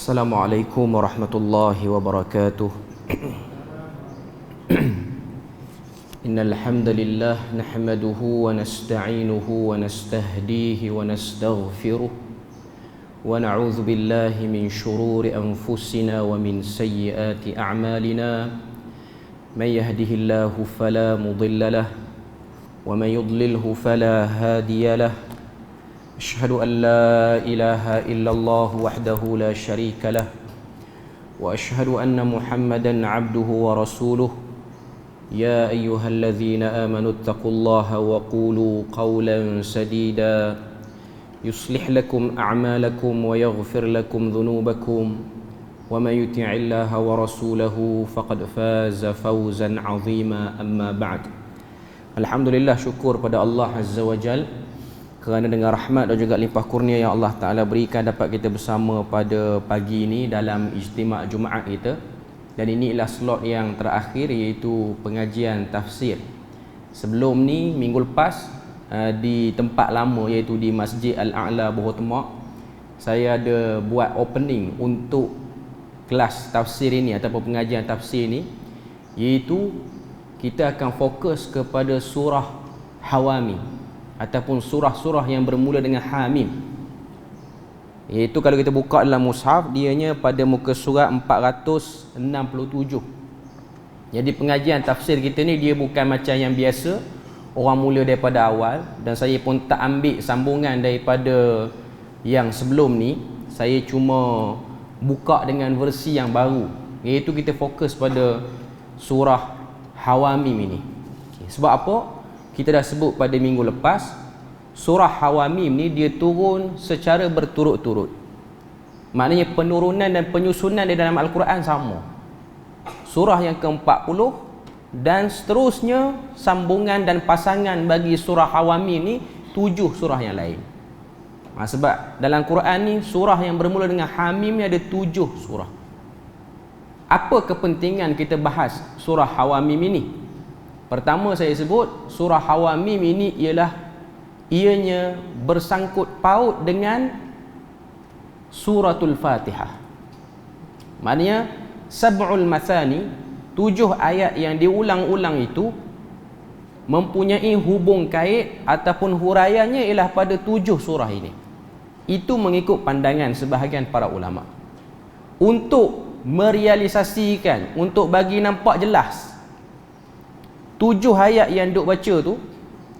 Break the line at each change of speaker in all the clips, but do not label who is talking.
Assalamualaikum warahmatullahi wabarakatuh. Innal hamdalillah nahmaduhu wa nasta'inuhu wa nastahdihi wa nastaghfiruh wa na'udzu billahi min shururi anfusina wa min sayyiati a'malina. May yahdihillahu fala mudilla lahu wa may yudlilhu fala hadiya lahu. Asyhadu an la ilaha illallah wahdahu la syarika lah wa asyhadu anna Muhammadan abduhu wa rasuluh. Ya ayyuhalladzina amanu taqullaha wa qulu qawlan sadida yuslih lakum a'malakum wa yaghfir lakum dhunubakum wa man yuti'illaha wa rasulahu faqad faza fawzan 'azima. Amma ba'd. Alhamdulillah, syukur pada Allah Azza wa Jalla kerana dengan rahmat dan juga limpah kurnia yang Allah Ta'ala berikan dapat kita bersama pada pagi ini dalam ijtima' Jumaat kita. Dan inilah slot yang terakhir, iaitu pengajian tafsir. Sebelum ni, minggu lepas, di tempat lama iaitu di Masjid Al-A'la Bohotemak, saya ada buat opening untuk kelas tafsir ini ataupun pengajian tafsir ini, iaitu kita akan fokus kepada surah Hawamim ataupun surah-surah yang bermula dengan Hamim. Iaitu kalau kita buka dalam mushaf, dianya pada muka surat 467. Jadi pengajian tafsir kita ni dia bukan macam yang biasa, orang mula daripada awal, dan saya pun tak ambil sambungan daripada yang sebelum ni. Saya cuma buka dengan versi yang baru, iaitu kita fokus pada surah Hawamim ini. Sebab apa? Kita dah sebut pada minggu lepas, surah Hawamim ni dia turun secara berturut-turut. Maknanya penurunan dan penyusunan di dalam Al-Quran sama. Surah yang ke-40 dan seterusnya, sambungan dan pasangan bagi surah Hawamim ni 7 surah yang lain. Sebab dalam Quran ni surah yang bermula dengan Hamim ni ada 7 surah. Apa kepentingan kita bahas surah Hawamim ini? Pertama, saya sebut surah Hawamim ini ianya bersangkut paut dengan suratul Fatihah. Maknanya sab'ul mathani, 7 ayat yang diulang-ulang itu mempunyai hubung kait ataupun huraiannya ialah pada 7 surah ini. Itu mengikut pandangan sebahagian para ulama. Untuk merealisasikan, untuk bagi nampak jelas 7 ayat yang duk baca tu,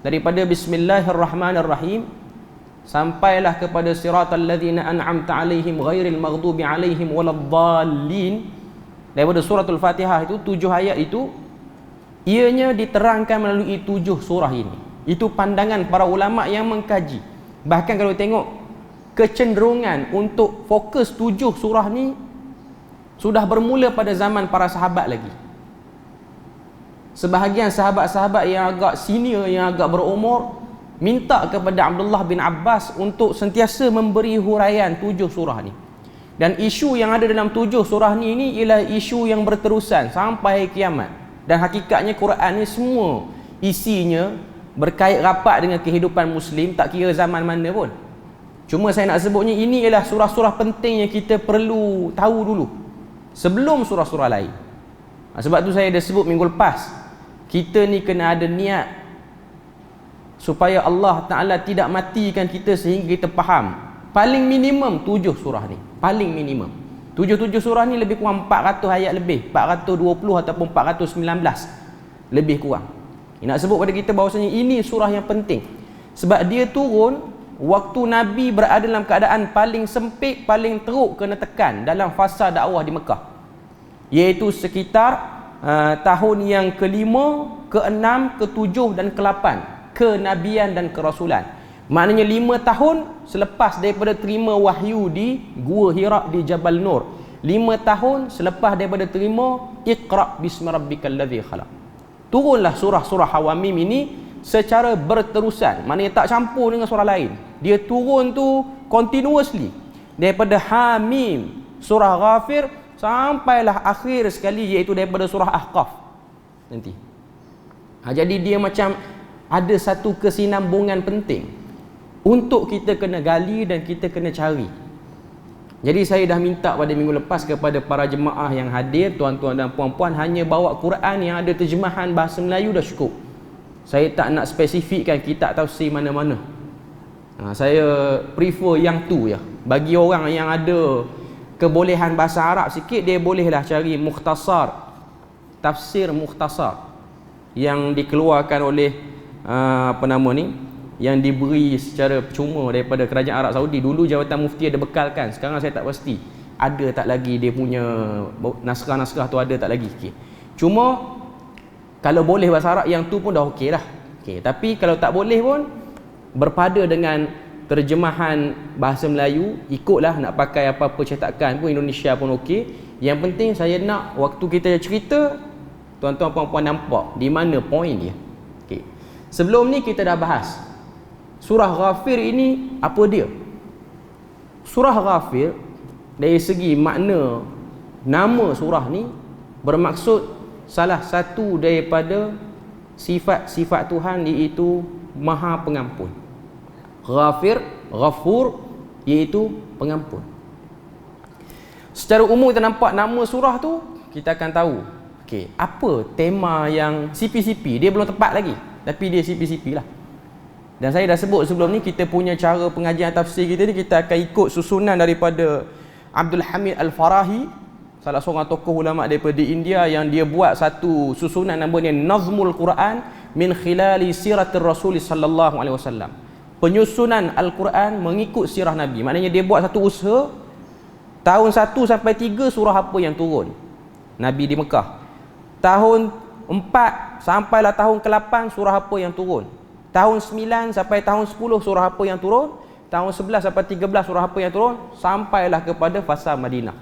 daripada Bismillahirrahmanirrahim sampailah kepada siratal ladzina an'amta alaihim ghairil maghdubi alaihim waladdallin, daripada suratul Fatihah itu 7 ayat itu ianya diterangkan melalui 7 surah ini. Itu pandangan para ulama yang mengkaji. Bahkan kalau tengok kecenderungan untuk fokus 7 surah ni sudah bermula pada zaman para sahabat lagi. Sebahagian sahabat-sahabat yang agak senior, yang agak berumur, minta kepada Abdullah bin Abbas untuk sentiasa memberi huraian 7 surah ni. Dan isu yang ada dalam 7 surah ni ialah isu yang berterusan sampai kiamat. Dan hakikatnya Quran ni semua isinya berkait rapat dengan kehidupan Muslim, tak kira zaman mana pun. Cuma saya nak sebutnya ini ialah surah-surah penting yang kita perlu tahu dulu sebelum surah-surah lain. Sebab tu saya dah sebut minggu lepas, kita ni kena ada niat supaya Allah Ta'ala tidak matikan kita sehingga kita faham paling minimum 7 surah ni. Paling minimum 7 surah ni lebih kurang 400 ayat lebih, 420 ataupun 419 lebih kurang. Nak sebut pada kita bahawasanya ini surah yang penting, sebab dia turun waktu Nabi berada dalam keadaan paling sempit, paling teruk kena tekan dalam fasa dakwah di Mekah, iaitu sekitar tahun yang ke-5, ke-6, ke-7 dan ke-8 kenabian dan kerasulan. Maknanya 5 tahun selepas daripada terima wahyu di Gua Hira di Jabal Nur, 5 tahun selepas daripada terima Iqra bismi rabbikal ladzi khalaq, turunlah surah-surah Hawamim ini secara berterusan. Maknanya tak campur dengan surah lain. Dia turun tu continuously daripada Hamim, surah Ghafir, sampailah akhir sekali iaitu daripada surah Ahqaf nanti. Jadi dia macam ada satu kesinambungan penting untuk kita kena gali dan kita kena cari. Jadi saya dah minta pada minggu lepas kepada para jemaah yang hadir, tuan-tuan dan puan-puan, hanya bawa Quran yang ada terjemahan bahasa Melayu dah cukup. Saya tak nak spesifikkan kitab tafsir mana-mana. Saya prefer yang tu ya. Bagi orang yang ada kebolehan bahasa Arab sikit, dia bolehlah cari mukhtasar, tafsir mukhtasar yang dikeluarkan oleh yang diberi secara percuma daripada kerajaan Arab Saudi. Dulu Jabatan Mufti ada bekalkan, sekarang saya tak pasti ada tak lagi dia punya naskah-naskah tu, ada tak lagi. Cuma kalau boleh bahasa Arab yang tu pun dah okey lah. Tapi kalau tak boleh pun berpada dengan terjemahan bahasa Melayu, ikutlah nak pakai apa-apa cetakan pun Indonesia pun okey. Yang penting saya nak waktu kita cerita, tuan-tuan puan-puan nampak di mana poin dia. Sebelum ni kita dah bahas surah Ghafir ini apa dia. Surah Ghafir dari segi makna nama surah ni bermaksud salah satu daripada sifat-sifat Tuhan, iaitu Maha Pengampun. Ghafir, Ghafur, iaitu pengampun. Secara umum kita nampak nama surah tu, kita akan tahu apa tema yang CP-CP. Dia belum tepat lagi, tapi dia CP-CP lah. Dan saya dah sebut sebelum ni, kita punya cara pengajian tafsir kita ni, kita akan ikut susunan daripada Abdul Hamid Al-Farahi, salah seorang tokoh ulama daripada India, yang dia buat satu susunan namanya Nazmul Quran min khilali siratir Rasul sallallahu alaihi wasallam. Penyusunan Al-Quran mengikut sirah Nabi. Maknanya dia buat satu usaha, tahun 1 sampai 3 surah apa yang turun Nabi di Mekah. Tahun 4 sampailah tahun ke-8 surah apa yang turun. Tahun 9 sampai tahun 10 surah apa yang turun. Tahun 11 sampai 13 surah apa yang turun, sampailah kepada fasa Madinah.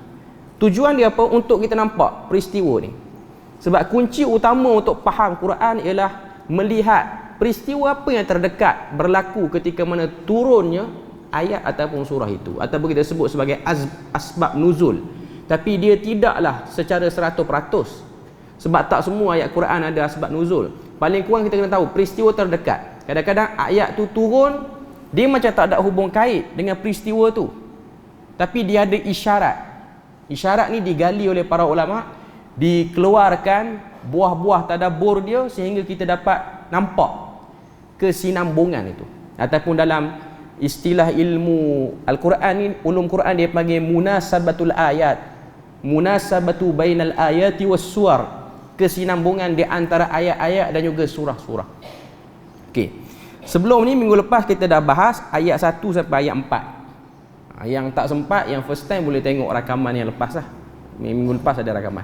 Tujuan dia apa? Untuk kita nampak peristiwa ni. Sebab kunci utama untuk faham Quran ialah melihat peristiwa apa yang terdekat berlaku ketika mana turunnya ayat ataupun surah itu, ataupun kita sebut sebagai asbab nuzul. Tapi dia tidaklah secara 100%, sebab tak semua ayat Quran ada asbab nuzul. Paling kurang kita kena tahu peristiwa terdekat. Kadang-kadang ayat tu turun, dia macam tak ada hubung kait dengan peristiwa tu, tapi dia ada isyarat. Isyarat ni digali oleh para ulama, dikeluarkan buah-buah tadabbur dia, sehingga kita dapat nampak kesinambungan itu. Ataupun dalam istilah ilmu Al-Quran ni, ulum Quran, dia panggil munasabatul ayat, munasabatu bainal ayati was suwar, kesinambungan di antara ayat-ayat dan juga surah-surah. Sebelum ni minggu lepas kita dah bahas ayat 1 sampai ayat 4. Yang tak sempat, yang first time boleh tengok rakaman yang lepas lah. Minggu lepas ada rakaman.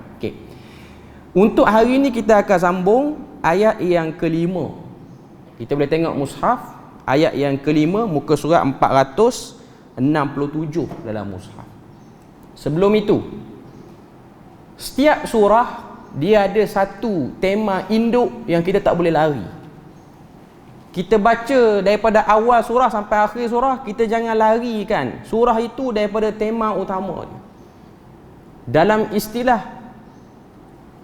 Untuk hari ni kita akan sambung ayat yang kelima. Kita boleh tengok mushaf, ayat yang kelima, muka surat 467 dalam mushaf. Sebelum itu, setiap surah dia ada satu tema induk yang kita tak boleh lari. Kita baca daripada awal surah sampai akhir surah, kita jangan larikan surah itu daripada tema utama. Dalam istilah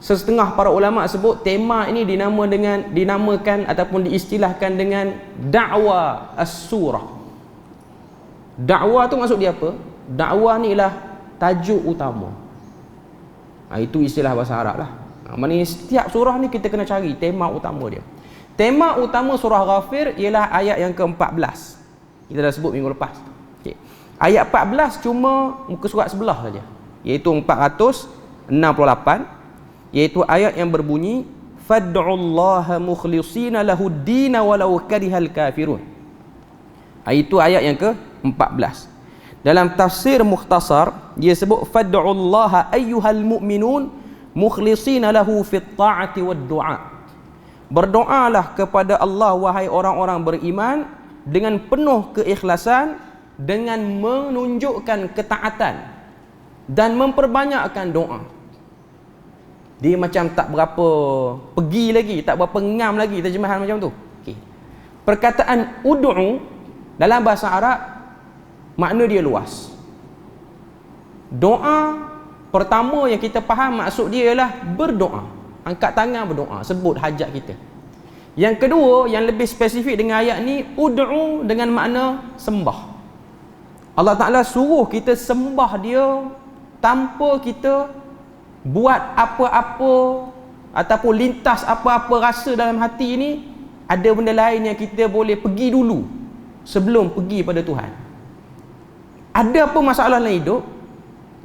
setengah para ulama sebut, tema ini dinamakan ataupun diistilahkan dengan da'wa as-surah. Da'wa tu maksud dia apa? Da'wa ni ialah tajuk utama. Itu istilah bahasa Arab lah. Maknanya setiap surah ni kita kena cari tema utama dia. Tema utama surah Ghafir ialah ayat yang ke-14. Kita dah sebut minggu lepas. Ayat 14 cuma muka surat sebelah saja, iaitu 468, iaitu ayat yang berbunyi fad'ullaha mukhlishina lahuddin walau karihal kafirun. Itu ayat yang ke-14. Dalam tafsir mukhtasar dia sebut fad'ullaha ayyuhal mu'minun mukhlishina lahu fit ta'ati wad du'a. Berdoalah kepada Allah wahai orang-orang beriman dengan penuh keikhlasan, dengan menunjukkan ketaatan dan memperbanyakkan doa. Dia macam tak berapa pergi lagi, tak berapa ngam lagi terjemahan macam tu. Perkataan ud'u dalam bahasa Arab makna dia luas. Doa pertama yang kita faham maksud dia ialah berdoa. Angkat tangan berdoa, sebut hajat kita. Yang kedua, yang lebih spesifik dengan ayat ni, ud'u dengan makna sembah. Allah Ta'ala suruh kita sembah dia tanpa kita buat apa-apa ataupun lintas apa-apa rasa dalam hati ni. Ada benda lain yang kita boleh pergi dulu sebelum pergi pada Tuhan. Ada apa masalah dalam hidup,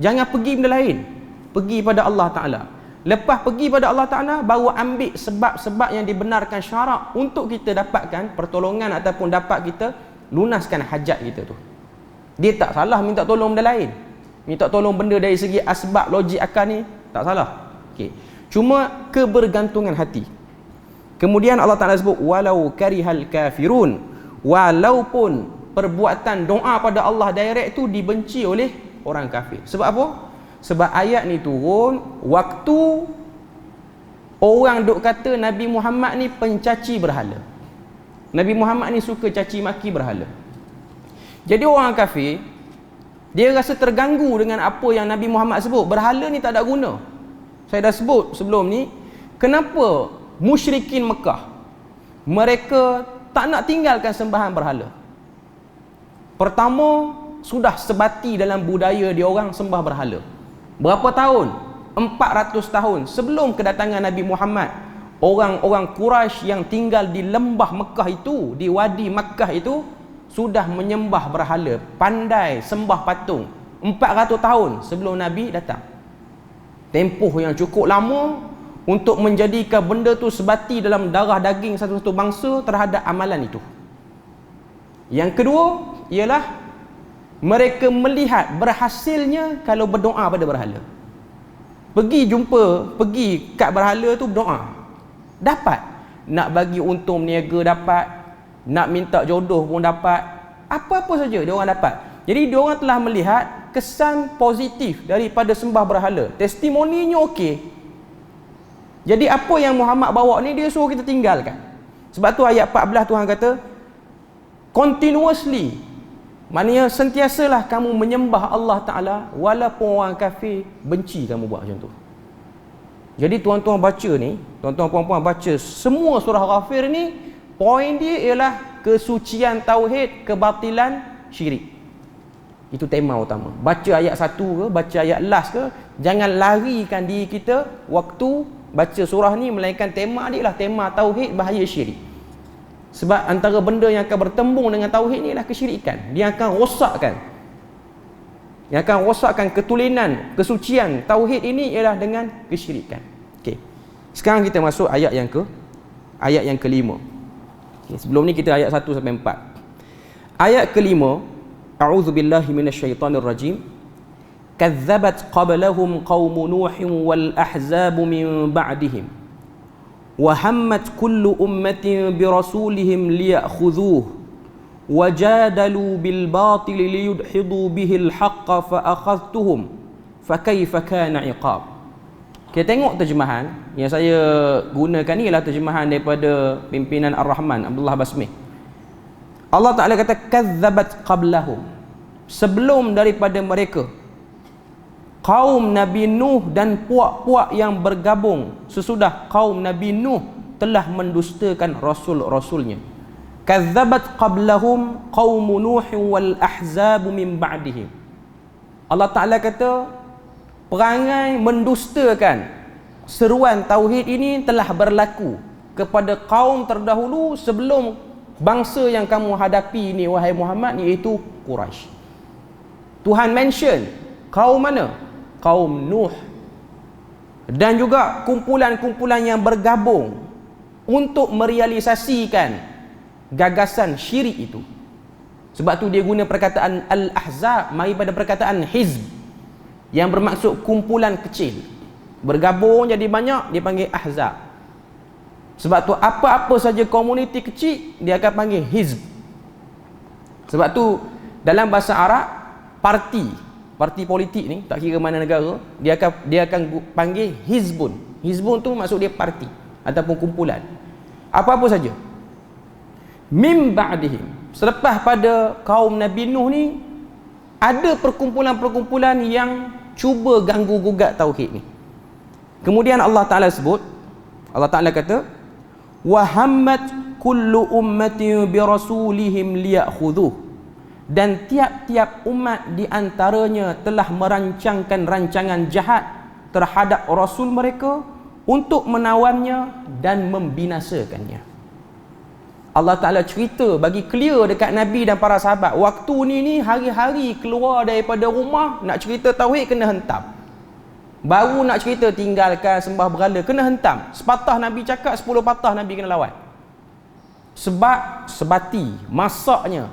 jangan pergi benda lain, pergi pada Allah Ta'ala. Lepas pergi pada Allah Ta'ala, baru ambil sebab-sebab yang dibenarkan syarak untuk kita dapatkan pertolongan ataupun dapat kita lunaskan hajat kita tu. Dia tak salah minta tolong benda lain, minta tolong benda dari segi asbab logik akal ni tak salah. Okay. Cuma kebergantungan hati. Kemudian Allah Ta'ala sebut walau karihal kafirun, walaupun perbuatan doa pada Allah direct tu dibenci oleh orang kafir. Sebab apa? Sebab ayat ni turun waktu orang duk kata Nabi Muhammad ni pencaci berhala. Nabi Muhammad ni suka caci maki berhala. Jadi orang kafir, dia rasa terganggu dengan apa yang Nabi Muhammad sebut. Berhala ni tak ada guna. Saya dah sebut sebelum ni, kenapa musyrikin Mekah mereka tak nak tinggalkan sembahan berhala. Pertama, sudah sebati dalam budaya dia orang sembah berhala. Berapa tahun? 400 tahun sebelum kedatangan Nabi Muhammad, orang-orang Quraisy yang tinggal di lembah Mekah itu, di Wadi Makkah itu, sudah menyembah berhala, pandai sembah patung 400 tahun sebelum Nabi datang. Tempoh yang cukup lama untuk menjadikan benda tu sebati dalam darah daging satu-satu bangsa terhadap amalan itu. Yang kedua ialah mereka melihat berhasilnya kalau berdoa pada berhala. Pergi kat berhala tu berdoa, dapat. Nak bagi untung niaga dapat, nak minta jodoh pun dapat, apa-apa saja dia orang dapat. Jadi dia orang telah melihat kesan positif daripada sembah berhala. Testimoninya okey. Jadi apa yang Muhammad bawa ni dia suruh kita tinggalkan. Sebab tu ayat 14 Tuhan kata continuously, maknanya sentiasalah kamu menyembah Allah Ta'ala walaupun orang kafir benci kamu buat macam tu. Jadi tuan-tuan baca ni, tuan-tuan puan-puan baca semua surah Ghafir ni, poin dia ialah kesucian tauhid, kebatilan syirik. Itu tema utama. Baca ayat 1 ke, baca ayat last ke, jangan larikan diri kita waktu baca surah ni, melainkan tema dia lah tema tauhid, bahaya syirik. Sebab antara benda yang akan bertembung dengan tauhid ni ialah kesyirikan. Dia akan rosakkan, yang akan rosakkan ketulinan, kesucian tauhid ini ialah dengan kesyirikan. Okey. Sekarang kita masuk ayat yang kelima. Okay, sebelum ni kita ayat 1 sampai 4. Ayat kelima, a'udzubillahi minasyaitonir rajim. Kazzabat qablahum qaum Nuhin wal ahzab min ba'dihim. Wa hammat kullu ummatin bi rasulihim liya'khudhuhu wa jadalu bil batil liyudhidu bihi al haqq fa akhadhtuhum fa kaifa kana iqab. Kita tengok terjemahan yang saya gunakan ni ialah terjemahan daripada pimpinan Ar-Rahman Abdullah Basmi. Allah Ta'ala kata kazzabat qablahum, sebelum daripada mereka, kaum Nabi Nuh dan puak-puak yang bergabung sesudah kaum Nabi Nuh telah mendustakan rasul-rasulnya. Kazzabat qablahum qaum Nuh wal ahzab min ba'dihim. Allah Ta'ala kata perangai mendustakan seruan tauhid ini telah berlaku kepada kaum terdahulu sebelum bangsa yang kamu hadapi ini wahai Muhammad, iaitu Quraisy. Tuhan mention kaum mana? Kaum Nuh dan juga kumpulan-kumpulan yang bergabung untuk merealisasikan gagasan syirik itu. Sebab tu dia guna perkataan Al-Ahzab mari pada perkataan Hizb yang bermaksud kumpulan kecil. Bergabung jadi banyak, dia panggil Ahzab. Sebab tu apa-apa saja komuniti kecil dia akan panggil Hizb. Sebab tu dalam bahasa Arab parti politik ni, tak kira mana negara, dia akan panggil hizbun. Hizbun tu maksud dia parti ataupun kumpulan. Apa-apa saja. Mim ba'dihim, selepas pada kaum Nabi Nuh ni ada perkumpulan-perkumpulan yang cuba ganggu gugat tauhid ni. Kemudian Allah Ta'ala sebut, Allah Ta'ala kata wa hammat kullu ummatin bi rasulihim liya'khudhuh, dan tiap-tiap umat di antaranya telah merancangkan rancangan jahat terhadap rasul mereka untuk menawannya dan membinasakannya. Allah Ta'ala cerita bagi clear dekat Nabi dan para sahabat, waktu ni hari-hari keluar daripada rumah nak cerita tauhid kena hentam. Baru nak cerita tinggalkan sembah berhala kena hentam. Sepatah Nabi cakap, 10 patah Nabi kena lawan. Sebab sebati, masaknya,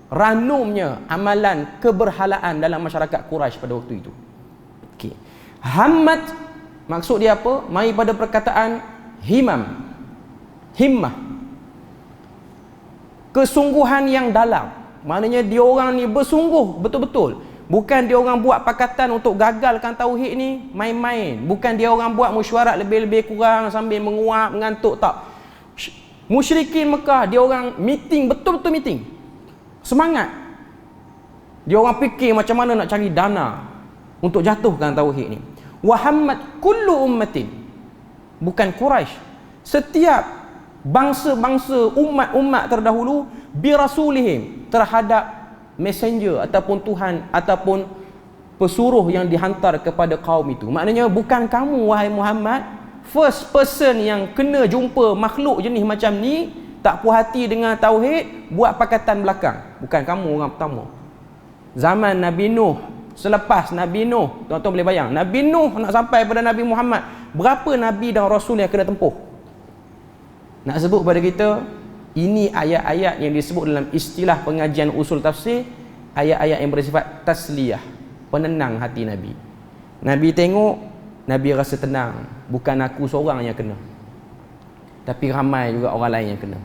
ranumnya amalan keberhalaan dalam masyarakat Quraisy pada waktu itu. Okey. Hammat maksud dia apa? Mai pada perkataan himmah, kesungguhan yang dalam. Maknanya dia orang ni bersungguh betul-betul. Bukan dia orang buat pakatan untuk gagalkan tauhid ni main-main. Bukan dia orang buat mesyuarat lebih-lebih kurang sambil menguap, mengantuk, tak. Musyrikin Mekah dia orang meeting, betul-betul meeting. Semangat. Dia orang fikir macam mana nak cari dana untuk jatuhkan tauhid ni. Wahammat kullu ummatin, bukan Quraisy, setiap bangsa-bangsa umat-umat terdahulu birasulihim, terhadap messenger ataupun Tuhan ataupun pesuruh yang dihantar kepada kaum itu. Maknanya bukan kamu wahai Muhammad first person yang kena jumpa makhluk jenis macam ni, tak puas hati dengan tauhid, buat pakatan belakang. Bukan kamu orang pertama. Zaman Nabi Nuh, selepas Nabi Nuh, tuan-tuan boleh bayang, Nabi Nuh nak sampai pada Nabi Muhammad, berapa Nabi dan Rasul yang kena tempuh? Nak sebut kepada kita, ini ayat-ayat yang disebut dalam istilah pengajian usul tafsir, ayat-ayat yang bersifat tasliyah, penenang hati Nabi. Nabi tengok, Nabi rasa tenang. Bukan aku seorang yang kena, tapi ramai juga orang lain yang kena.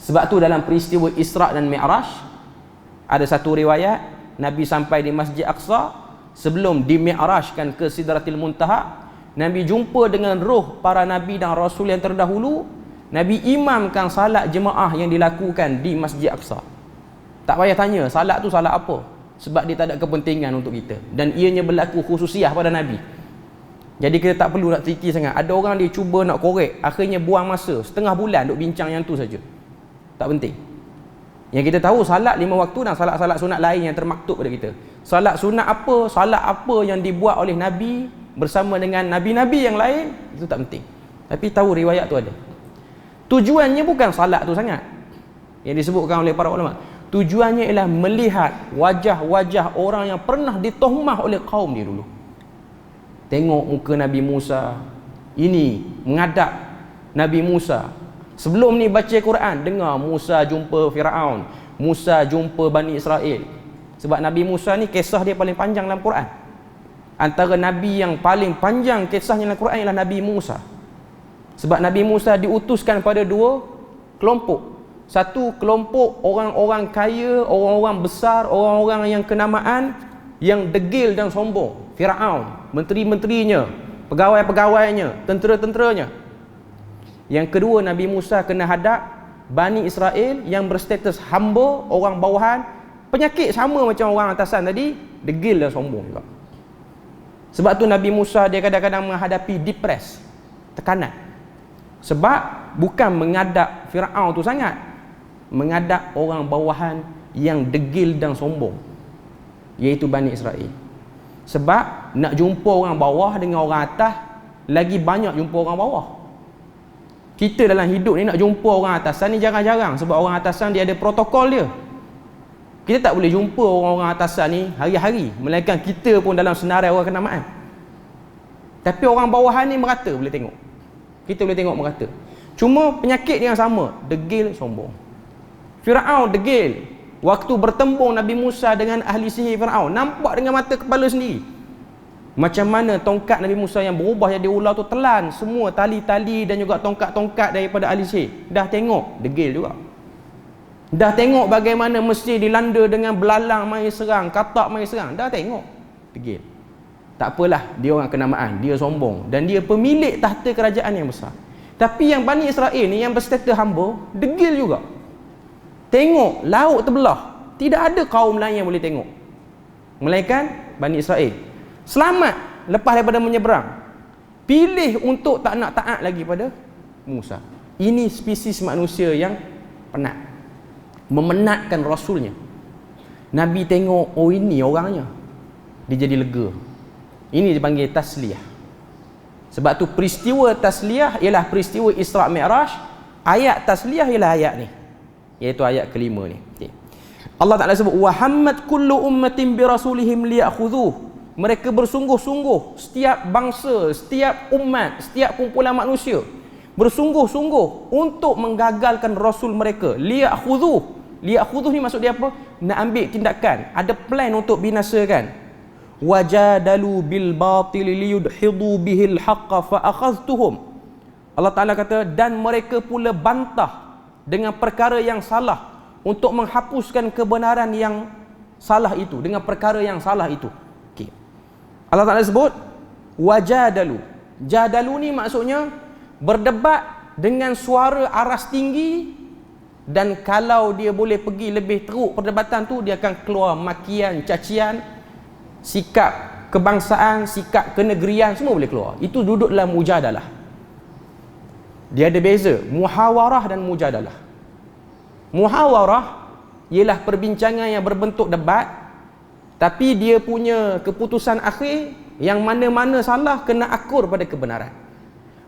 Sebab tu dalam peristiwa Isra' dan Mi'raj, ada satu riwayat, Nabi sampai di Masjid Aqsa, sebelum di-mi'rajkan ke Sidratil Muntaha, Nabi jumpa dengan roh para Nabi dan Rasul yang terdahulu. Nabi imamkan salat jemaah yang dilakukan di Masjid Aqsa. Tak payah tanya, salat tu salat apa? Sebab dia tak ada kepentingan untuk kita. Dan ianya berlaku khususiah pada Nabi. Jadi kita tak perlu nak teliti sangat. Ada orang dia cuba nak korek, akhirnya buang masa setengah bulan duk bincang yang tu saja. Tak penting. Yang kita tahu salat 5 waktu dan salat-salat sunat lain yang termaktub pada kita. Salat sunat apa, salat apa yang dibuat oleh Nabi bersama dengan Nabi-Nabi yang lain, itu tak penting. Tapi tahu riwayat tu ada. Tujuannya bukan salat tu sangat yang disebutkan oleh para ulama. Tujuannya ialah melihat wajah-wajah orang yang pernah ditohmah oleh kaum dia dulu. Tengok muka Nabi Musa, ini menghadap Nabi Musa. Sebelum ni baca Quran, dengar Musa jumpa Firaun, Musa jumpa Bani Israel. Sebab Nabi Musa ni kisah dia paling panjang dalam Quran. Antara Nabi yang paling panjang kisahnya dalam Quran ialah Nabi Musa. Sebab Nabi Musa diutuskan pada 2 kelompok. Satu kelompok orang-orang kaya, orang-orang besar, orang-orang yang kenamaan, yang degil dan sombong. Firaun, menteri-menterinya, pegawai-pegawainya, tentera-tenteranya. Yang kedua, Nabi Musa kena hadap Bani Israel yang berstatus hamba, orang bawahan, penyakit sama macam orang atasan tadi, degil dan sombong juga. Sebab tu Nabi Musa dia kadang-kadang menghadapi depres, tekanan. Sebab bukan menghadap Firaun tu sangat, menghadap orang bawahan yang degil dan sombong, iaitu Bani Israel. Sebab nak jumpa orang bawah dengan orang atas, lagi banyak jumpa orang bawah. Kita dalam hidup ni nak jumpa orang atasan ni jarang-jarang. Sebab orang atasan dia ada protokol dia. Kita tak boleh jumpa orang-orang atasan ni hari-hari, melainkan kita pun dalam senarai orang kenamaan. Tapi orang bawahan ni merata boleh tengok. Kita boleh tengok merata. Cuma penyakit dia yang sama, degil, sombong. Firaun degil. Waktu bertembung Nabi Musa dengan ahli sihir Firaun, nampak dengan mata kepala sendiri macam mana tongkat Nabi Musa yang berubah jadi ular tu telan semua tali-tali dan juga tongkat-tongkat daripada ahli sihir. Dah tengok, degil juga. Dah tengok bagaimana Mesir dilanda dengan belalang mai serang, katak mai serang. Dah tengok, degil. Tak apalah, dia orang kenamaan, dia sombong dan dia pemilik tahta kerajaan yang besar. Tapi yang Bani Israel ni yang berstatus hamba, degil juga. Tengok, laut terbelah, tidak ada kaum lain yang boleh tengok melainkan Bani Israel. Selamat lepas daripada menyeberang, pilih untuk tak nak taat lagi pada Musa. Ini spesies manusia yang penat, memenatkan rasulnya. Nabi tengok, oh ini orangnya, dia jadi lega. Ini dipanggil tasliyah. Sebab tu peristiwa tasliyah ialah peristiwa Isra' Mi'raj. Ayat tasliyah ialah ayat ni, iaitu ayat kelima ni. Allah Ta'ala sebut, wa hammat kullu ummatin bi rasulihim liyakhudhuh. Mereka bersungguh-sungguh, setiap bangsa, setiap umat, setiap kumpulan manusia bersungguh-sungguh untuk menggagalkan rasul mereka. Liyakhudhuh. Liyakhudhuh ni maksud dia apa? Nak ambil tindakan, ada plan untuk binasakan. Wajadalu bil batil liyudhidu bihil haqqa fa akhadhtuhum. Allah Ta'ala kata, dan mereka pula bantah dengan perkara yang salah untuk menghapuskan kebenaran yang salah itu, dengan perkara yang salah itu. Okay. Allah Ta'ala sebut wajadalu. Jadalu ni maksudnya berdebat dengan suara aras tinggi, dan kalau dia boleh pergi lebih teruk perdebatan tu, dia akan keluar makian, cacian, sikap kebangsaan, sikap kenegerian, semua boleh keluar. Itu duduk dalam mujadalah. Dia ada beza muhawarah dan mujadalah. Muhawarah ialah perbincangan yang berbentuk debat, tapi dia punya keputusan akhir yang mana-mana salah kena akur pada kebenaran.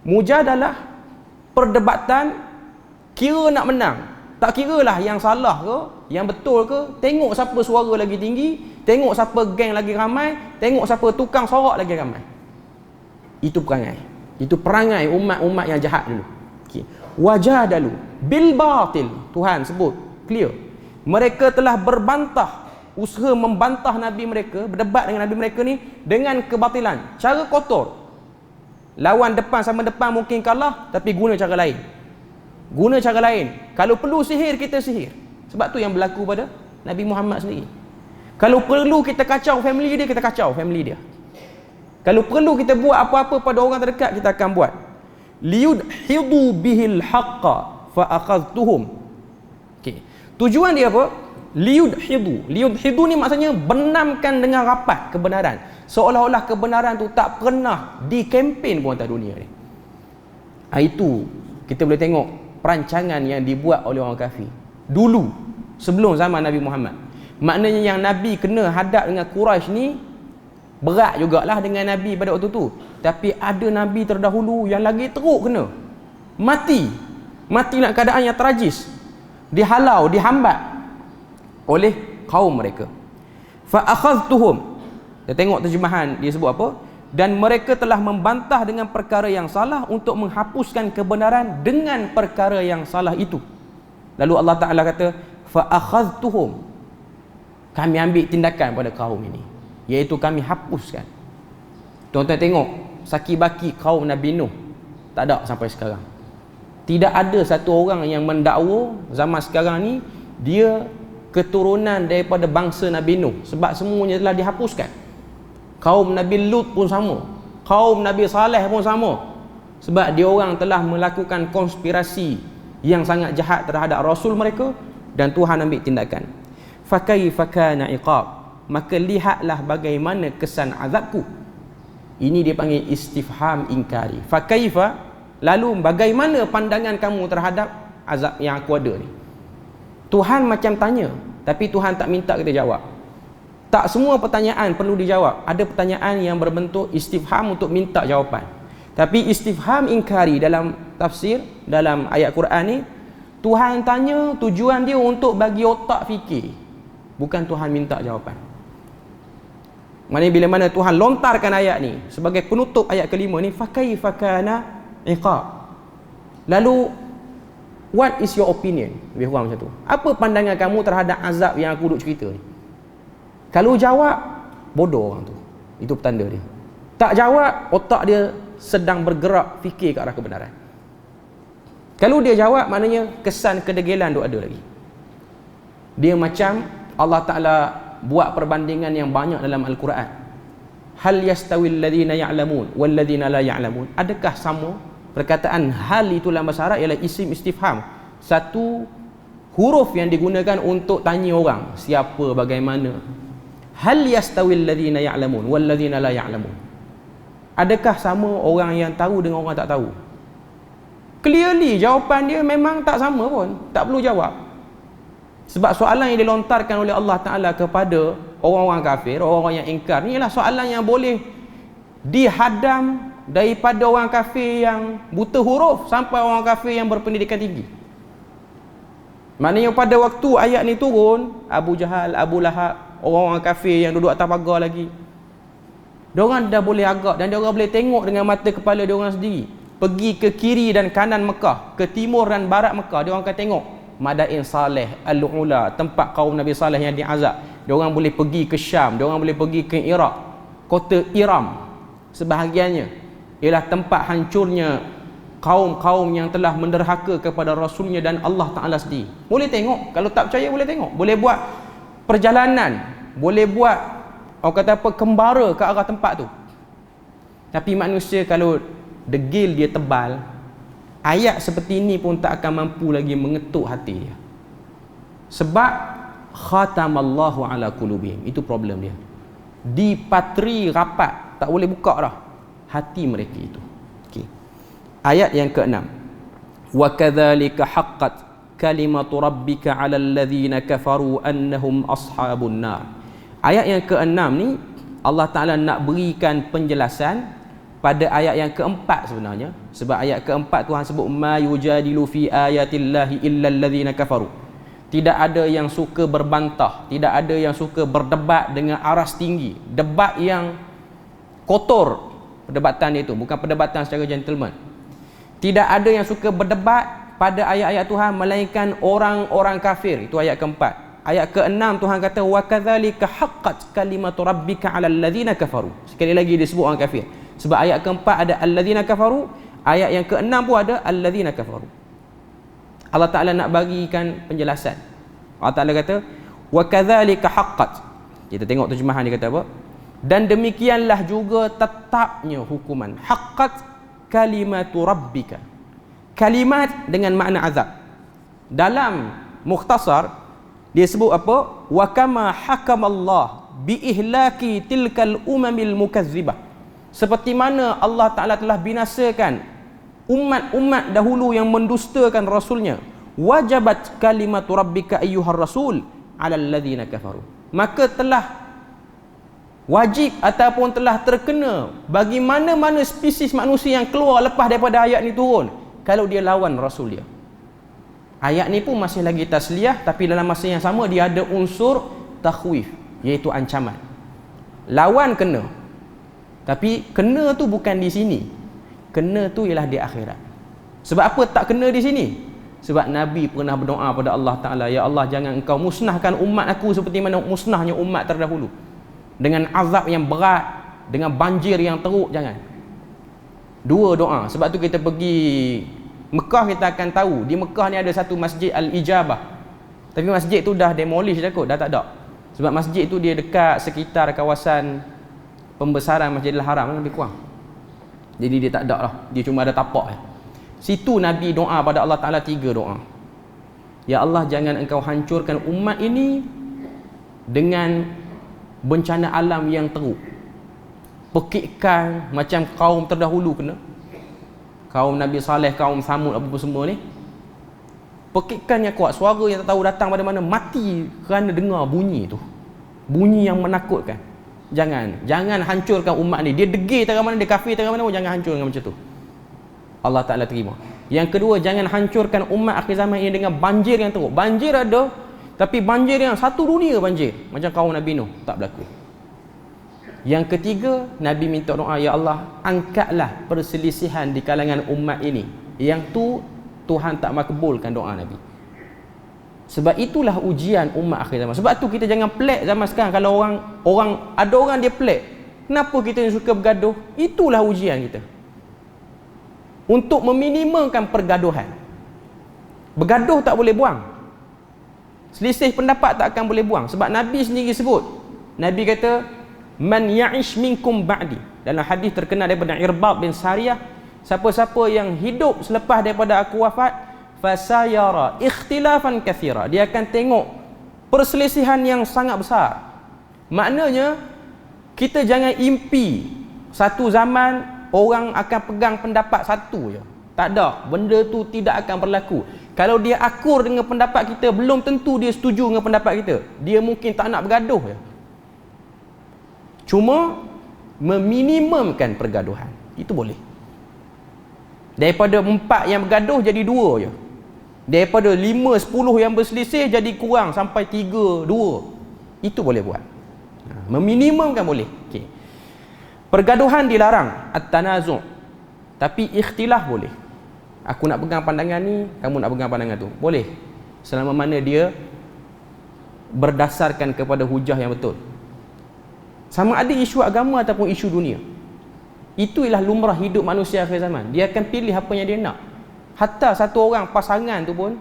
Mujadalah perdebatan, kira nak menang, tak kiralah yang salah ke, yang betul ke, tengok siapa suara lagi tinggi, tengok siapa geng lagi ramai, tengok siapa tukang sorak lagi ramai. Itu perangai. Itu perangai umat-umat yang jahat dulu. Okay. Wajadalu bil batil. Tuhan sebut clear. Mereka telah berbantah, usaha membantah Nabi mereka, berdebat dengan Nabi mereka ni dengan kebatilan, cara kotor. Lawan depan sama depan mungkin kalah, tapi guna cara lain. Guna cara lain. Kalau perlu sihir, kita sihir. Sebab tu yang berlaku pada Nabi Muhammad sendiri. Kalau perlu kita kacau family dia, kita kacau family dia. Kalau perlu kita buat apa-apa pada orang terdekat, kita akan buat. Liyudhidu bihil haqqa fa akhadhtuhum. Okey. Tujuan dia apa? Liyudhidu. Liyudhidu ni maksudnya benamkan dengan rapat kebenaran. Seolah-olah kebenaran tu tak pernah dikempen pun atas dunia ni. Itu kita boleh tengok perancangan yang dibuat oleh orang kafir dulu, sebelum zaman Nabi Muhammad. Maknanya yang Nabi kena hadap dengan Quraisy ni berat jugalah dengan Nabi pada waktu tu. Tapi ada Nabi terdahulu yang lagi teruk kena. Mati dalam keadaan yang tragis. Dihalau, dihambat oleh kaum mereka. Fa akhadhtuhum. Kita tengok terjemahan dia sebut apa? Dan mereka telah membantah dengan perkara yang salah untuk menghapuskan kebenaran dengan perkara yang salah itu. Lalu Allah Ta'ala kata, fa akhadhtuhum. Kami ambil tindakan pada kaum ini, iaitu kami hapuskan. Tuan-tuan tengok saki baki kaum Nabi Nuh, tak ada sampai sekarang. Tidak ada satu orang yang mendakwa zaman sekarang ni dia keturunan daripada bangsa Nabi Nuh, sebab semuanya telah dihapuskan. Kaum Nabi Lut pun sama, kaum Nabi Saleh pun sama, sebab dia orang telah melakukan konspirasi yang sangat jahat terhadap rasul mereka, dan Tuhan ambil tindakan. Fa kaifa kana iqab. Maka lihatlah bagaimana kesan azabku. Ini dia panggil istifham ingkari. Fa kaifa, lalu bagaimana pandangan kamu terhadap azab yang aku ada ni? Tuhan macam tanya, tapi Tuhan tak minta kita jawab. Tak semua pertanyaan perlu dijawab. Ada pertanyaan yang berbentuk istifham untuk minta jawapan. Tapi istifham ingkari dalam tafsir, dalam ayat Quran ni, Tuhan tanya, tujuan dia untuk bagi otak fikir, bukan Tuhan minta jawapan. Maknanya bila mana Tuhan lontarkan ayat ni sebagai penutup ayat kelima ni, fa kaifa kana iqab. Lalu what is your opinion? Lebih kurang macam tu. Apa pandangan kamu terhadap azab yang aku duk cerita ni? Kalau jawab, bodoh orang tu. Itu petanda dia. Tak jawab, otak dia sedang bergerak fikir ke arah kebenaran. Kalau dia jawab, maknanya kesan kedegilan tu ada lagi. Dia macam Allah Ta'ala buat perbandingan yang banyak dalam Al-Quran. Hal yastawil ladhina ya'lamun wal ladhina la ya'lamun. Adakah sama? Perkataan hal itu dalam bahasa Arab ialah isim istifham. Satu huruf yang digunakan untuk tanya orang, siapa, bagaimana. Hal yastawil ladhina ya'lamun wal ladhina la ya'lamun. Adakah sama orang yang tahu dengan orang tak tahu? Clearly jawapan dia memang tak sama pun, tak perlu jawab. Sebab soalan yang dilontarkan oleh Allah Ta'ala kepada orang-orang kafir, orang-orang yang ingkar, ni ialah soalan yang boleh dihadam daripada orang kafir yang buta huruf sampai orang kafir yang berpendidikan tinggi. Maknanya pada waktu ayat ni turun, Abu Jahal, Abu Lahab, orang-orang kafir yang duduk atas pagar lagi, diorang dah boleh agak dan diorang boleh tengok dengan mata kepala diorang sendiri. Pergi ke kiri dan kanan Mekah, ke timur dan barat Mekah, diorang akan tengok Madain Saleh, Al-Ula, tempat kaum Nabi Saleh yang diazab. Diorang boleh pergi ke Syam, diorang boleh pergi ke Iraq, kota Iram sebahagiannya ialah tempat hancurnya kaum-kaum yang telah menderhaka kepada Rasulnya dan Allah Ta'ala sendiri. Boleh tengok, kalau tak percaya boleh tengok, boleh buat perjalanan, boleh buat orang kata apa, kembara ke arah tempat tu. Tapi manusia kalau degil dia tebal, ayat seperti ini pun tak akan mampu lagi mengetuk hati dia. Sebab khatamallahu ala qulubihim, itu problem dia. Dipatri rapat, tak boleh buka dah hati mereka itu. Okey. Ayat yang ke-6. Wa kadzalika haqqat kalimatu rabbika 'alal ladzina kafaru annahum ashabun nar. Ayat yang ke-6 ni Allah Taala nak berikan penjelasan pada ayat yang keempat sebenarnya. Sebab ayat keempat Tuhan sebut ma yujadilu fi ayatillahi illa alladzina kafaru. Tidak ada yang suka berbantah, tidak ada yang suka berdebat dengan aras tinggi, debat yang kotor. Perdebatan itu bukan perdebatan secara gentleman. Tidak ada yang suka berdebat pada ayat-ayat Tuhan melainkan orang-orang kafir. Itu ayat keempat. Ayat ke-6 Tuhan kata wa kadzalika haqqat kalimatu rabbika 'alal ladzina kafaru. Sekali lagi disebut orang kafir. Sebab ayat keempat ada alladzina kafaru, ayat yang ke-6 pun ada alladzina kafaru. Allah Taala nak bagikan penjelasan. Allah Taala kata wa kadzalika haqqat. Kita tengok terjemahan dia kata apa? Dan demikianlah juga tetapnya hukuman. Haqqat kalimatu rabbika. Kalimat dengan makna azab. Dalam mukhtasar dia sebut apa? Wa kama hakamallah bi ihlaki tilkal umamil mukazzibah. Seperti mana Allah Ta'ala telah binasakan umat-umat dahulu yang mendustakan Rasulnya. Wajabat kalimatu rabbika ayyuhar rasul 'alal ladzina kafaru. Maka telah wajib ataupun telah terkena bagi mana-mana spesies manusia yang keluar lepas daripada ayat ni turun kalau dia lawan Rasul dia. Ayat ni pun masih lagi tasliyah, tapi dalam masa yang sama dia ada unsur takhwif, iaitu ancaman. Lawan kena, tapi kena tu bukan di sini, kena tu ialah di akhirat. Sebab apa tak kena di sini? Sebab Nabi pernah berdoa pada Allah Ta'ala, ya Allah jangan engkau musnahkan umat aku seperti mana musnahnya umat terdahulu, dengan azab yang berat, dengan banjir yang teruk. Jangan. Dua doa. Sebab tu kita pergi Mekah, kita akan tahu di Mekah ni ada satu masjid Al-Ijabah, tapi masjid tu dah demolish dah kot, dah tak ada. Sebab masjid tu dia dekat sekitar kawasan pembesaran Masjidil Haram lebih kurang, jadi dia tak ada lah, dia cuma ada tapak. Situ Nabi doa pada Allah Ta'ala 3 doa. Ya Allah jangan engkau hancurkan umat ini dengan bencana alam yang teruk, pekikkan macam kaum terdahulu kena, kaum Nabi Saleh, kaum Samud, apa semua ni, pekikkan yang kuat, suara yang tak tahu datang pada mana, mati kerana dengar bunyi tu, bunyi yang menakutkan. Jangan hancurkan umat ni. Dia degil terang mana, dia kafir terang mana pun jangan hancurkan macam tu. Allah Ta'ala terima. Yang kedua, jangan hancurkan umat akhir zaman ini dengan banjir yang teruk. Banjir ada, tapi banjir yang satu dunia banjir, macam kaum Nabi Nuh, tak berlaku. Yang ketiga, Nabi minta doa, ya Allah angkatlah perselisihan di kalangan umat ini. Yang tu Tuhan tak makbulkan doa Nabi. Sebab itulah ujian umat akhir zaman. Sebab tu kita jangan pelik zaman sekarang kalau ada orang dia pelik. Kenapa kita suka bergaduh? Itulah ujian kita, untuk meminimalkan pergaduhan. Bergaduh tak boleh buang, selisih pendapat tak akan boleh buang. Sebab Nabi sendiri sebut, Nabi kata man ya'ish minkum ba'di, dalam hadis terkenal daripada Irbad bin Sariyah, siapa-siapa yang hidup selepas daripada aku wafat, fasayara ikhtilafan kathira, dia akan tengok perselisihan yang sangat besar. Maknanya kita jangan impi satu zaman orang akan pegang pendapat satu je. Tak ada, benda tu tidak akan berlaku. Kalau dia akur dengan pendapat kita, belum tentu dia setuju dengan pendapat kita. Dia mungkin tak nak bergaduh je. Cuma meminimumkan pergaduhan, itu boleh. Daripada 4 yang bergaduh jadi 2 je. Daripada 5, 10 yang berselisih jadi kurang sampai 3, 2. Itu boleh buat. Meminimumkan boleh. Okay. Pergaduhan dilarang, at-tanazu'. Tapi ikhtilaf boleh. Aku nak pegang pandangan ni, kamu nak pegang pandangan tu. Boleh. Selama mana dia berdasarkan kepada hujah yang betul. Sama ada isu agama ataupun isu dunia. Itu ialah lumrah hidup manusia akhir zaman. Dia akan pilih apa yang dia nak. Hatta satu orang pasangan tu pun,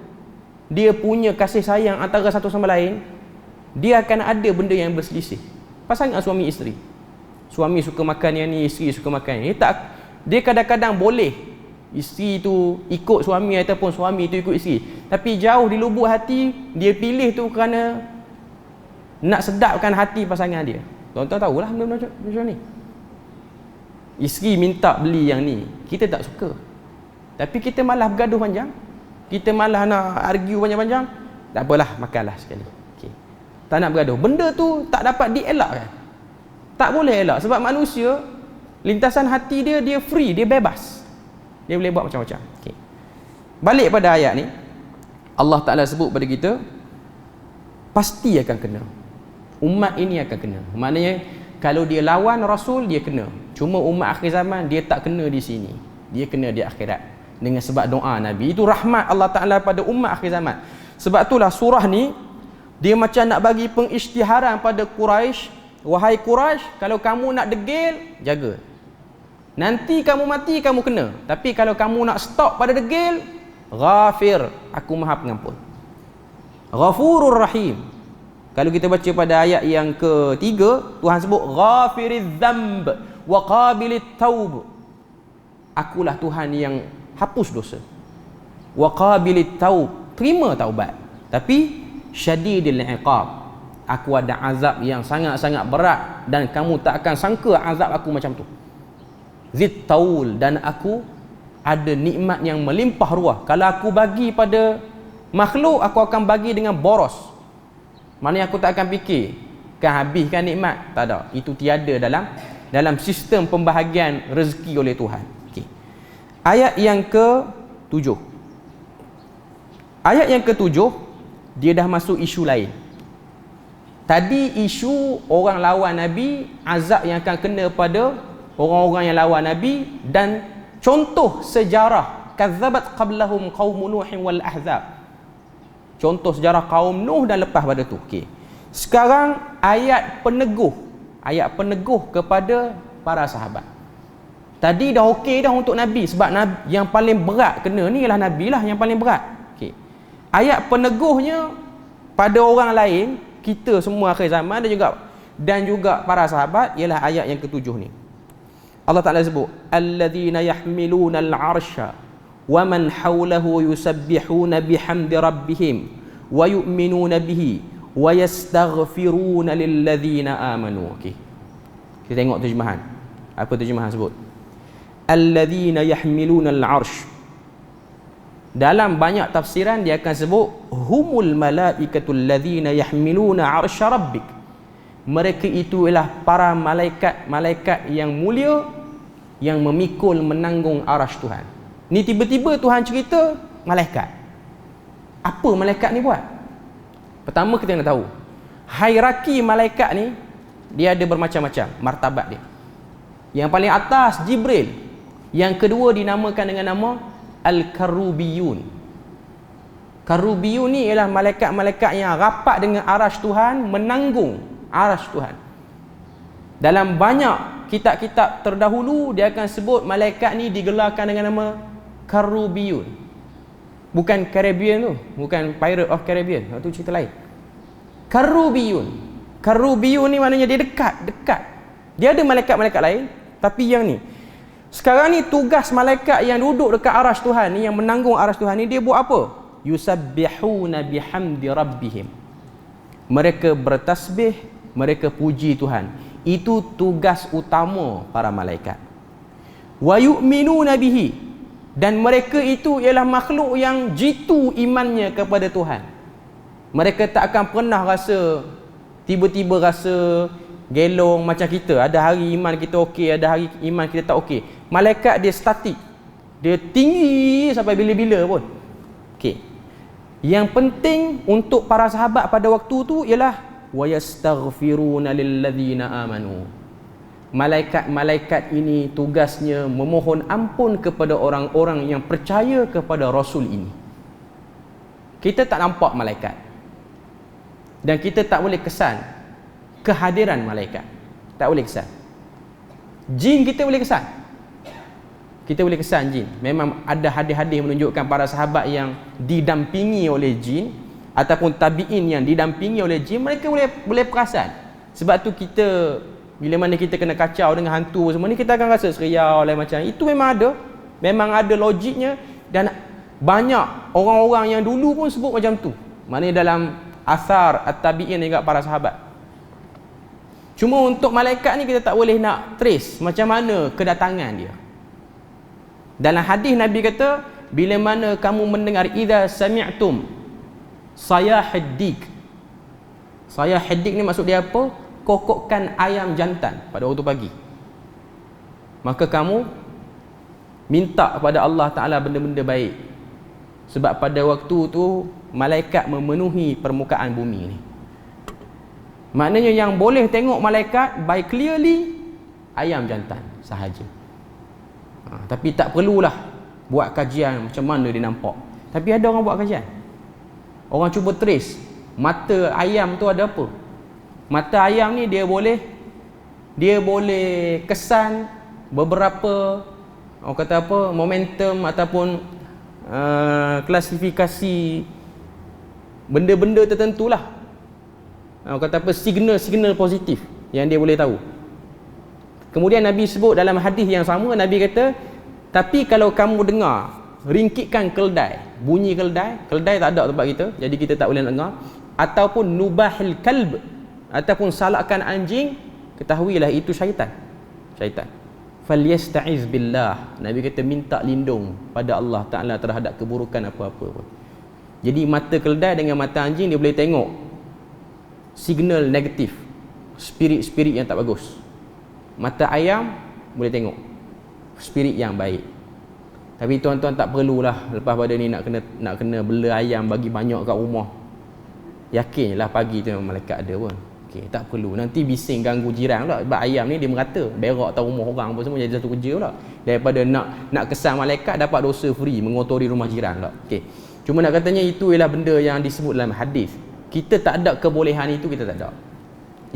dia punya kasih sayang antara satu sama lain, dia akan ada benda yang berselisih. Pasangan suami isteri. Suami suka makan yang ni, isteri suka makan yang ni. Dia kadang-kadang boleh isteri tu ikut suami ataupun suami tu ikut isteri. Tapi jauh di lubuk hati, dia pilih tu kerana nak sedapkan hati pasangan dia. Tuan-tuan tahulah benda-benda macam ni. Isteri minta beli yang ni, kita tak suka. Tapi kita malah bergaduh panjang. Kita malah nak argue panjang-panjang. Tak apalah, makanlah sekali. Okay. Tak nak bergaduh. Benda tu tak dapat dielakkan. Tak boleh elak. Sebab manusia, lintasan hati dia, dia free, dia bebas. Dia boleh buat macam-macam. Okay. Balik pada ayat ni, Allah Ta'ala sebut pada kita, pasti akan kena. Umat ini akan kena. Maknanya, kalau dia lawan Rasul, dia kena. Cuma umat akhir zaman, dia tak kena di sini. Dia kena di akhirat. Dengan sebab doa Nabi. Itu rahmat Allah Ta'ala pada umat akhir zaman. Sebab itulah surah ni, dia macam nak bagi pengisytiharan pada Quraisy. Wahai Quraisy, kalau kamu nak degil, jaga. Nanti kamu mati, kamu kena. Tapi kalau kamu nak stop pada degil, Ghafir, aku maha pengampun. Ghafurur Rahim. Kalau kita baca pada ayat yang ketiga, Tuhan sebut Ghafiriz Dzamb wa Qabilit Taub. Akulah Tuhan yang hapus dosa. Wa Qabilit Taub, terima taubat. Tapi Syadidil Iqab, aku ada azab yang sangat-sangat berat dan kamu tak akan sangka azab aku macam tu. Zid Taul, dan aku ada nikmat yang melimpah ruah. Kalau aku bagi pada makhluk, aku akan bagi dengan boros. Maknanya aku tak akan fikir kan habiskan nikmat. Tak ada. Itu tiada dalam sistem pembahagian rezeki oleh Tuhan. Okay. Ayat yang ke-7. Ayat yang ke-7, dia dah masuk isu lain. Tadi isu orang lawan Nabi, azab yang akan kena pada orang-orang yang lawan Nabi, dan contoh sejarah kazzabat qablahum qaum Nuhin wal Ahzab. Contoh sejarah kaum Nuh dan lepas pada tu. Okey. Sekarang ayat peneguh kepada para sahabat. Tadi dah okey dah untuk Nabi, sebab Nabi yang paling berat kena ni ialah Nabi lah yang paling berat. Okey. Ayat peneguhnya pada orang lain, kita semua akhir zaman dan juga para sahabat, ialah ayat yang ke-7 ni. Allah Ta'ala sebut, alladzina yahmiluna al-arsha wa man hawlahu yusabbihuna bihamdi rabbihim wa yu'minuna bihi wa yastaghfiruna lilladzina amanu. Okey. Kita tengok terjemahan. Apa terjemahan sebut? Alladzina yahmiluna al-arsh. Dalam banyak tafsiran dia akan sebut humul malaikatul ladzina yahmiluna arsya rabbik. Mereka itu ialah para malaikat yang mulia yang memikul menanggung arasy Tuhan. Ni tiba-tiba Tuhan cerita malaikat. Apa malaikat ni buat? Pertama kita kena tahu, hierarki malaikat ni dia ada bermacam-macam martabat dia. Yang paling atas Jibril. Yang kedua dinamakan dengan nama Al-Karubiyun. Karubiyun ni ialah malaikat-malaikat yang rapat dengan arasy Tuhan, menanggung arasy Tuhan. Dalam banyak kitab-kitab terdahulu dia akan sebut malaikat ni digelarkan dengan nama Karubiyun. Bukan Caribbean tu, bukan Pirate of Caribbean, itu cerita lain. Karubiyun. Karubiyun ni maknanya dia dekat. Dia ada malaikat-malaikat lain, tapi yang ni. Sekarang ni tugas malaikat yang duduk dekat arasy Tuhan ni, yang menanggung arasy Tuhan ni, dia buat apa? Yusabbihuna bihamdi rabbihim. Mereka bertasbih, mereka puji Tuhan. Itu tugas utama para malaikat. Wa yu'minuna bihi. Dan mereka itu ialah makhluk yang jitu imannya kepada Tuhan. Mereka tak akan pernah rasa tiba-tiba rasa gelong macam kita. Ada hari iman kita okey, ada hari iman kita tak okey. Malaikat dia statik. Dia tinggi sampai bila-bila pun. Okey. Yang penting untuk para sahabat pada waktu tu ialah wa yastaghfiruna lilladzina amanu. Malaikat-malaikat ini tugasnya memohon ampun kepada orang-orang yang percaya kepada Rasul ini. Kita tak nampak malaikat. Dan kita tak boleh kesan kehadiran malaikat. Tak boleh kesan. Jin kita boleh kesan. Kita boleh kesan jin. Memang ada hadis-hadis menunjukkan para sahabat yang didampingi oleh jin ataupun tabi'in yang didampingi oleh jin, mereka boleh perasan. Sebab tu kita bila mana kita kena kacau dengan hantu semua ni, kita akan rasa seriau lah macam. Itu memang ada logiknya, dan banyak orang-orang yang dulu pun sebut macam tu. Maknanya dalam asar at-tabi'in juga para sahabat. Cuma untuk malaikat ni kita tak boleh nak trace macam mana kedatangan dia. Dalam hadis Nabi kata, bila mana kamu mendengar idza sami'tum sayahid-dik. Sayahid-dik ni maksud dia apa? Kokokkan ayam jantan pada waktu pagi. Maka kamu minta kepada Allah Ta'ala benda-benda baik. Sebab pada waktu tu malaikat memenuhi permukaan bumi ni. Maknanya yang boleh tengok malaikat by clearly ayam jantan sahaja. Tapi tak perlulah buat kajian macam mana dia nampak. Tapi ada orang buat kajian. Orang cuba trace mata ayam tu ada apa. Mata ayam ni dia boleh kesan beberapa, orang kata apa, momentum ataupun klasifikasi benda-benda tertentulah. Orang kata apa, signal positif yang dia boleh tahu. Kemudian Nabi sebut dalam hadis yang sama, Nabi kata, tapi kalau kamu dengar ringkikan keldai, bunyi keldai tak ada tempat kita, jadi kita tak boleh nak dengar, ataupun nubahil kalb, ataupun salakan anjing, ketahuilah itu syaitan. Falyasta'iz billah. Nabi kata minta lindung pada Allah Ta'ala terhadap keburukan apa-apa pun. Jadi mata keldai dengan mata anjing dia boleh tengok signal negatif, spirit-spirit yang tak bagus. Mata ayam boleh tengok spirit yang baik. Tapi tuan-tuan tak perlulah lepas pada ni nak kena bela ayam bagi banyak kat rumah. Yakinlah pagi tu malaikat ada pun. Okey, tak perlu. Nanti bising ganggu jiran pula. Sebab ayam ni dia merata, berak atas rumah orang apa semua, jadi satu kerja pula. Daripada nak kesan malaikat dapat dosa free mengotori rumah jiran pula. Okey. Cuma nak katanya itu ialah benda yang disebut dalam hadis. Kita tak ada kebolehan itu, kita tak ada.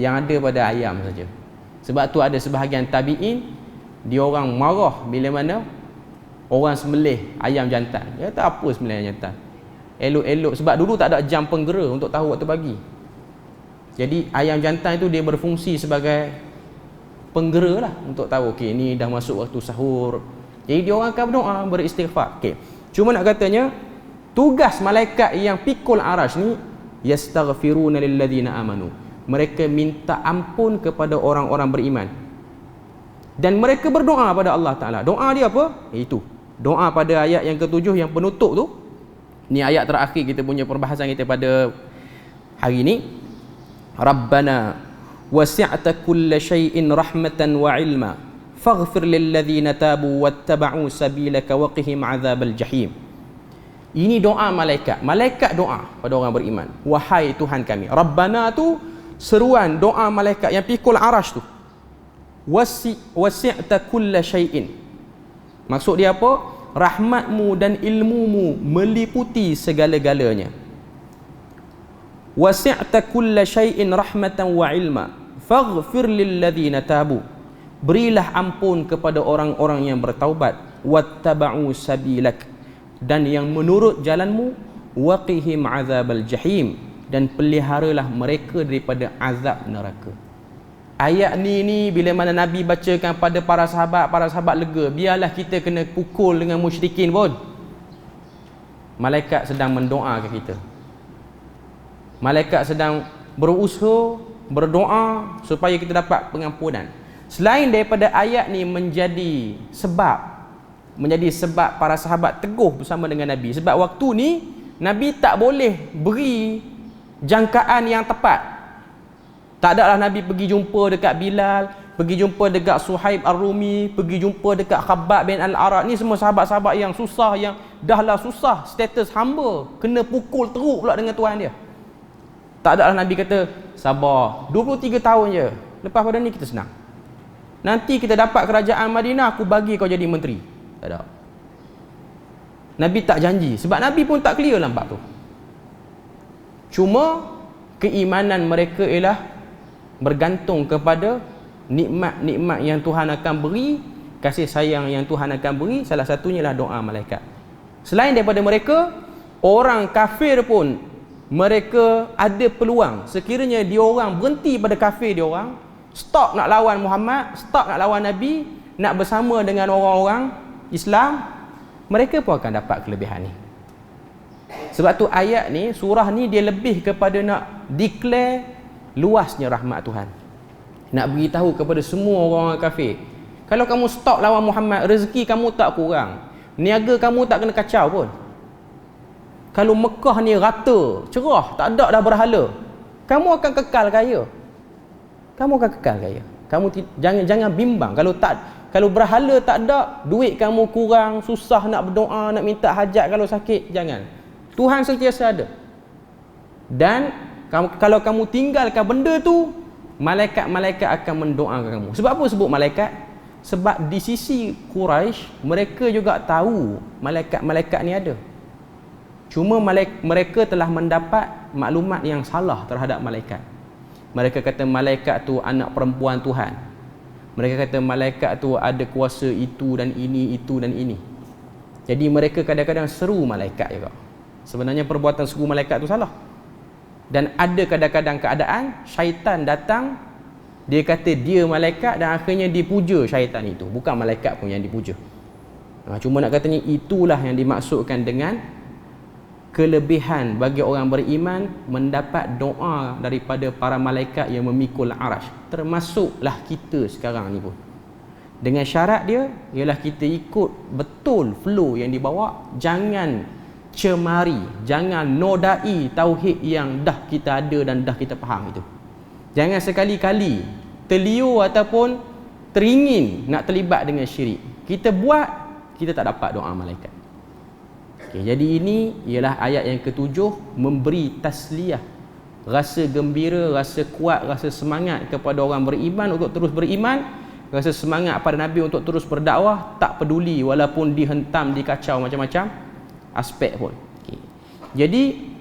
Yang ada pada ayam saja. Sebab tu ada sebahagian tabi'in, dia orang marah bila mana orang sembelih ayam jantan. Dia kata apa sembelih ayam jantan? Elok-elok, sebab dulu tak ada jam penggera untuk tahu waktu pagi. Jadi ayam jantan itu dia berfungsi sebagai penggera lah untuk tahu okey ni dah masuk waktu sahur. Jadi dia orang akan berdoa, beristighfar. Okey. Cuma nak katanya tugas malaikat yang pikul arash ni yastaghfiruna lilladzina amanu. Mereka minta ampun kepada orang-orang beriman. Dan mereka berdoa pada Allah Ta'ala. Doa dia apa? Itu. Doa pada ayat yang ke-7 yang penutup tu. Ni ayat terakhir kita punya perbahasan kita pada hari ni. Rabbana wasi'ta kulla syai'in rahmatan wa ilma faghfir lilladzina tabu wattaba'u sabilaka wa qihim 'adzabal jahim. Ini doa malaikat. Malaikat doa pada orang beriman. Wahai Tuhan kami. Rabbana tu seruan doa malaikat yang pikul arash tu. Wasi'ta kulla syai'in. Maksud dia apa? Rahmatmu dan ilmumu meliputi segala-galanya. Wasi'ta kulla syai'in rahmatan wa ilma faghfir lilladzina tabu. Berilah ampun kepada orang-orang yang bertaubat, wattaba'u sabilak, dan yang menurut jalanmu, waqihim 'adzabal jahim, dan peliharalah mereka daripada azab neraka. Ayat ni bila mana Nabi bacakan pada para sahabat lega. Biarlah kita kena pukul dengan musyrikin pun, malaikat sedang mendoakan kita. Malaikat sedang berusaha, berdoa supaya kita dapat pengampunan. Selain daripada ayat ni menjadi sebab menjadi sebab para sahabat teguh bersama dengan Nabi. Sebab waktu ni Nabi tak boleh beri jangkaan yang tepat. Tak adalah Nabi pergi jumpa dekat Bilal, pergi jumpa dekat Suhaib Ar-Rumi, pergi jumpa dekat Khabbab bin Al-Arat. Ni semua sahabat-sahabat yang susah, yang dahlah susah status hamba, kena pukul teruk pula dengan Tuhan dia. Tak adalah Nabi kata sabar 23 tahun je, lepas pada ni kita senang, nanti kita dapat kerajaan Madinah, aku bagi kau jadi menteri. Tak ada. Nabi tak janji, sebab Nabi pun tak clear dalam bab tu. Cuma keimanan mereka ialah bergantung kepada nikmat-nikmat yang Tuhan akan beri, kasih sayang yang Tuhan akan beri. Salah satunya ialah doa malaikat. Selain daripada mereka, orang kafir pun mereka ada peluang. Sekiranya dia orang berhenti pada kafir dia orang, stop nak lawan Muhammad, stop nak lawan Nabi, nak bersama dengan orang-orang Islam, mereka pun akan dapat kelebihan ni. Sebab tu ayat ni, surah ni dia lebih kepada nak declare luasnya rahmat Tuhan. Nak beritahu kepada semua orang kafir, kalau kamu stop lawan Muhammad, rezeki kamu tak kurang, niaga kamu tak kena kacau pun. Kalau Mekah ni rata, cerah, tak ada dah berhala, kamu akan kekal kaya. Kamu akan kekal kaya. Kamu jangan bimbang kalau berhala tak ada, duit kamu kurang, susah nak berdoa, nak minta hajat kalau sakit, jangan. Tuhan sentiasa ada. Dan kalau kamu tinggalkan benda tu, malaikat-malaikat akan mendoakan kamu. Sebab apa sebut malaikat? Sebab di sisi Quraisy, mereka juga tahu malaikat-malaikat ni ada. Cuma mereka telah mendapat maklumat yang salah terhadap malaikat. Mereka kata malaikat tu anak perempuan Tuhan. Mereka kata malaikat tu ada kuasa itu dan ini, itu dan ini. Jadi mereka kadang-kadang seru malaikat juga. Sebenarnya perbuatan seru malaikat tu salah. Dan ada kadang-kadang keadaan syaitan datang, dia kata dia malaikat, dan akhirnya dipuja syaitan itu, bukan malaikat pun yang dipuja. Cuma nak katanya itulah yang dimaksudkan dengan kelebihan bagi orang beriman mendapat doa daripada para malaikat yang memikul arash. Termasuklah kita sekarang ni pun. Dengan syarat dia ialah kita ikut betul flow yang dibawa, jangan cemari, jangan nodai tauhid yang dah kita ada dan dah kita faham itu. Jangan sekali-kali terliur ataupun teringin nak terlibat dengan syirik. Kita buat, kita tak dapat doa malaikat. Okay, jadi ini ialah ayat yang ketujuh, memberi tasliyah, rasa gembira, rasa kuat, rasa semangat kepada orang beriman untuk terus beriman, rasa semangat pada Nabi untuk terus berdakwah, tak peduli walaupun dihentam, dikacau macam-macam aspek pun. Okay. Jadi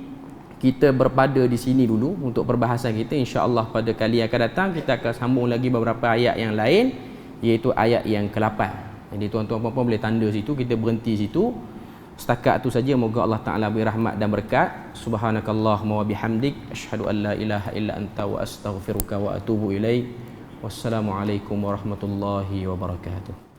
kita berpada di sini dulu untuk perbahasan kita. InsyaAllah pada kali yang akan datang kita akan sambung lagi beberapa ayat yang lain, iaitu ayat yang ke-8. Jadi tuan-tuan puan-puan boleh tanda situ, kita berhenti situ. Setakat tu saja, moga Allah Ta'ala beri rahmat dan berkat. Subhanakallahumma wa bihamdik, asyhadu an la ilaha illa anta wa astaghfiruka wa atubu ilaik. Wassalamualaikum warahmatullahi wabarakatuh.